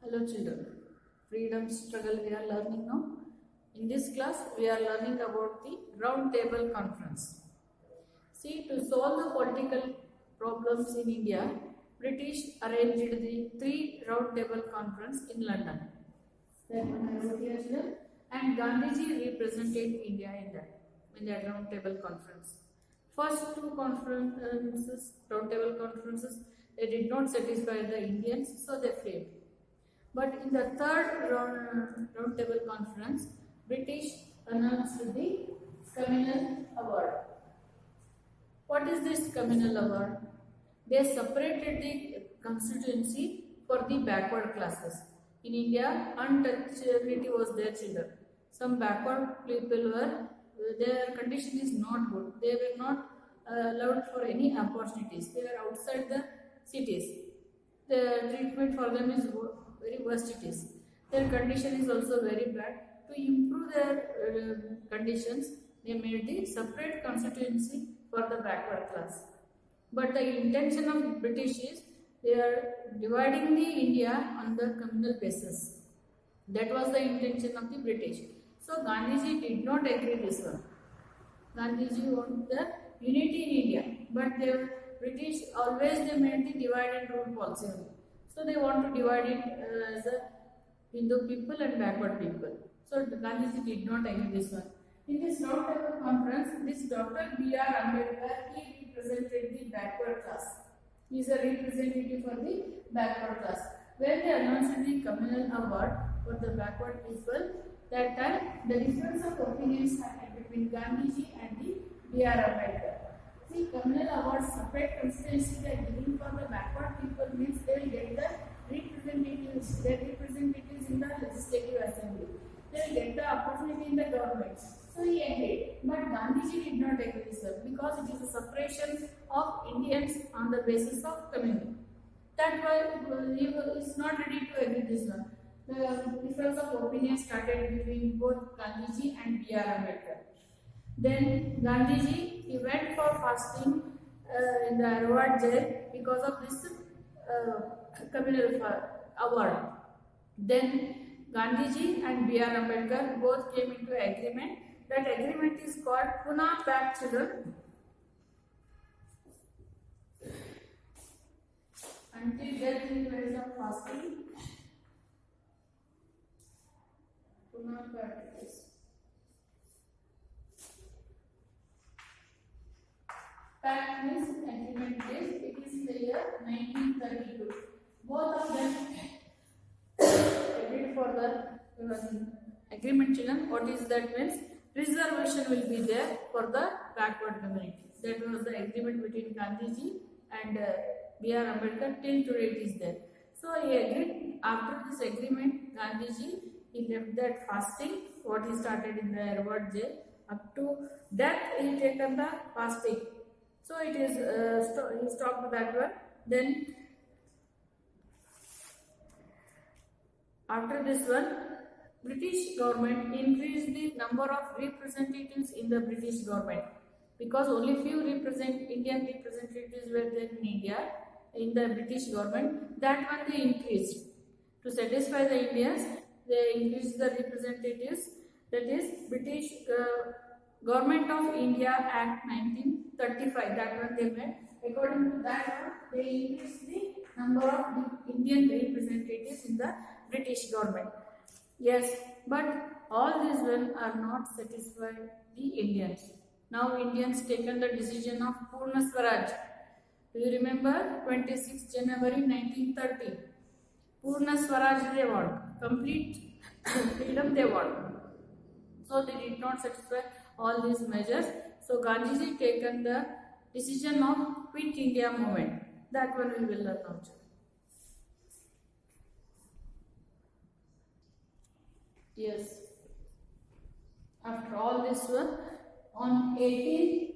Hello children, freedom struggle we are learning now. In this class we are learning about the round table conference. See, to solve the political problems in India, British arranged the three round table conference in London. Then I wrote here children, and Gandhiji represented India in that round table conference. First two conferences, round table conferences, they did not satisfy the Indians, so they failed. But in the third round table conference, British announced the Communal Award. What is this Communal Award? They separated the constituency for the backward classes. In India, untouchability was their children. Some backward people were, their condition is not good. They were not allowed for any opportunities. They were outside the cities. The treatment for them is very worst it is. Their condition is also very bad. To improve their conditions, they made the separate constituency for the backward class. But the intention of British is they are dividing the India on the communal basis. That was the intention of the British. So Gandhiji did not agree this one. Gandhiji wanted the unity in India, but the British always they made the divide and rule policy only. So they want to divide it as a Hindu people and backward people. So Gandhiji did not agree this one. In this round table conference, this Dr. B.R. Ambedkar, he represented the backward class. He is a representative for the backward class. When they announced the Communal Award for the backward people, that time the difference of opinions happened between Gandhiji and the B.R. Ambedkar. See, Communal Award separate constituency they are giving for the backward people means they will get the representatives, their representatives in the legislative assembly. They will get the opportunity in the government. So he agreed. But Gandhiji did not agree with this because it is a separation of Indians on the basis of community. That why he is not ready to agree this one. The difference of opinion started between both Gandhiji and B.R. Ambedkar. Then Gandhiji, he went for fasting in the Arwad jail because of this communal award. Then Gandhiji and B.R. Ambedkar both came into agreement. That agreement is called Pune Pact children. Until death in days of fasting. Pune Pact is. Pact means agreement is, it is in the year 1932. Both of them agreed for the agreement children. What is that means? Reservation will be there for the backward community. That was the agreement between Gandhiji and B.R. Ambedkar. Till today it is there. So he agreed. After this agreement, Gandhiji he left that fasting. What he started in the Arwad jail up to death, he taken the fasting. So it is he stopped that one. Then after this one, British government increased the number of representatives in the British government because only few Indian representatives were there in India in the British government. That one they increased to satisfy the Indians. They increased the representatives. That is British Government of India Act 1935. That one they made. According to that one, they increased the number of Indian representatives in the British government. Yes, but all these men are not satisfied the Indians. Now Indians taken the decision of Purna Swaraj. Do you remember 26 January 1930? Purna Swaraj they want. Complete freedom they want. So they did not satisfy all these measures. So Gandhiji taken the decision of Quit India movement. That one we will learn now. Yes. After all this work, on 18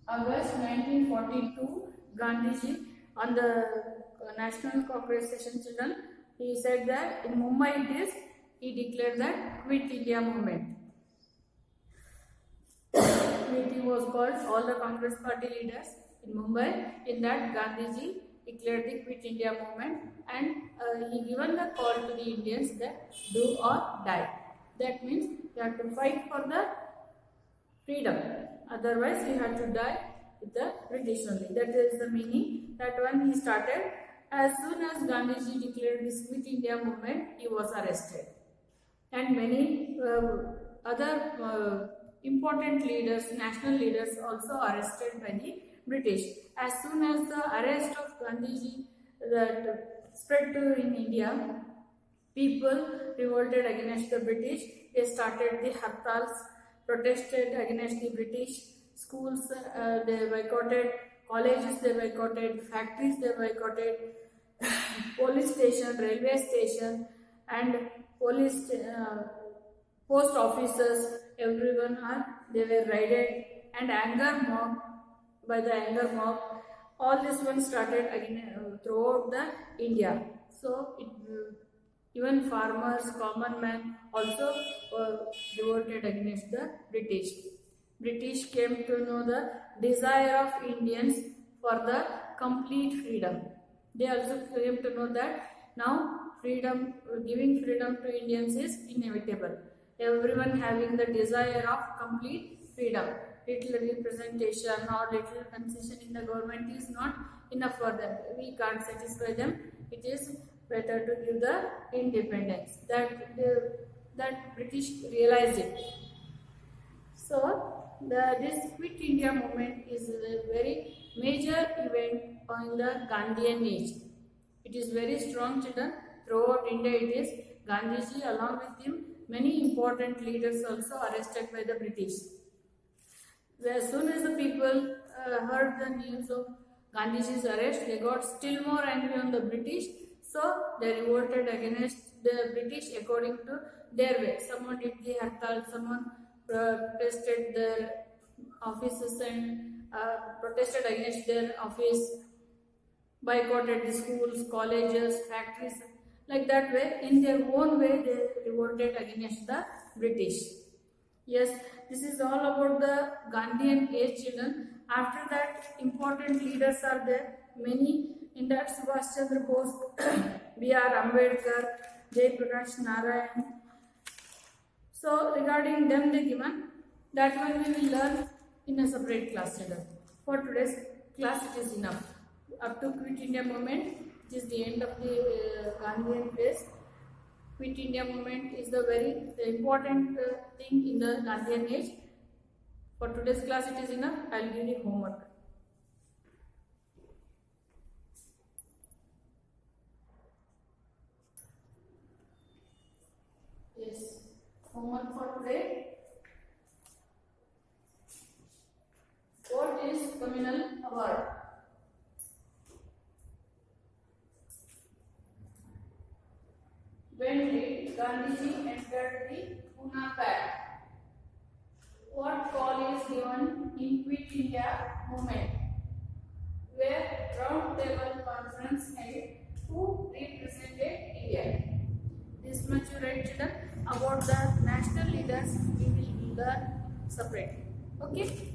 August 1942, Gandhiji on the National Congress session children, he said that in Mumbai it is, he declared that Quit India movement. Meeting was called all the Congress party leaders in Mumbai. In that Gandhiji declared the Quit India movement, and he given the call to the Indians that do or die. That means you have to fight for the freedom, otherwise you have to die with the British only. That is the meaning. That when he started, as soon as Gandhiji declared this Quit India movement, he was arrested, and many other important leaders, national leaders also arrested by the British. As soon as the arrest of Gandhiji that spread to in India, people revolted against the British. They started the hartals, protested against the British. Schools they boycotted, colleges they boycotted, factories they boycotted, police station, railway station, and police post offices, everyone they were raided, and anger mob, by the anger mob, all this one started again throughout the India. So even farmers, common man also revolted against the British. British came to know the desire of Indians for the complete freedom. They also came to know that now freedom, giving freedom to Indians is inevitable. Everyone having the desire of complete freedom. Little representation or little concession in the government is not enough for them. We can't satisfy them. It is better to give the independence. That British realized it. So this Quit India movement is a very major event in the Gandhian age. It is very strong, children. Throughout India it is. Gandhiji, along with him, many important leaders also arrested by the British. As soon as the people heard the news of Gandhiji's arrest, they got still more angry on the British. So they revolted against the British according to their way. Someone did the hartal, someone protested their offices and protested against their office, boycotted the schools, colleges, factories. Like that way, in their own way, they revolted against the British. Yes, this is all about the Gandhian age, children. After that, important leaders are there. Many in that Subhash Chandra Bose, B.R. Ambedkar, Jai Prakash Narayan. So regarding them, they given that one we will learn in a separate class, children. For today's class, it is enough. Up to Quit India movement, it is the end of the Gandhian phase. Quit India movement is the very important thing in the Gandhian age. For today's class, it is enough. I will give you homework. Yes, homework for today. What is communal award? When did Gandhiji enter the Pune Pact? What call is given in Quit India movement? Where round table conference held? Who represented India? This much you write, children. About the national leaders we will learn separate. Okay.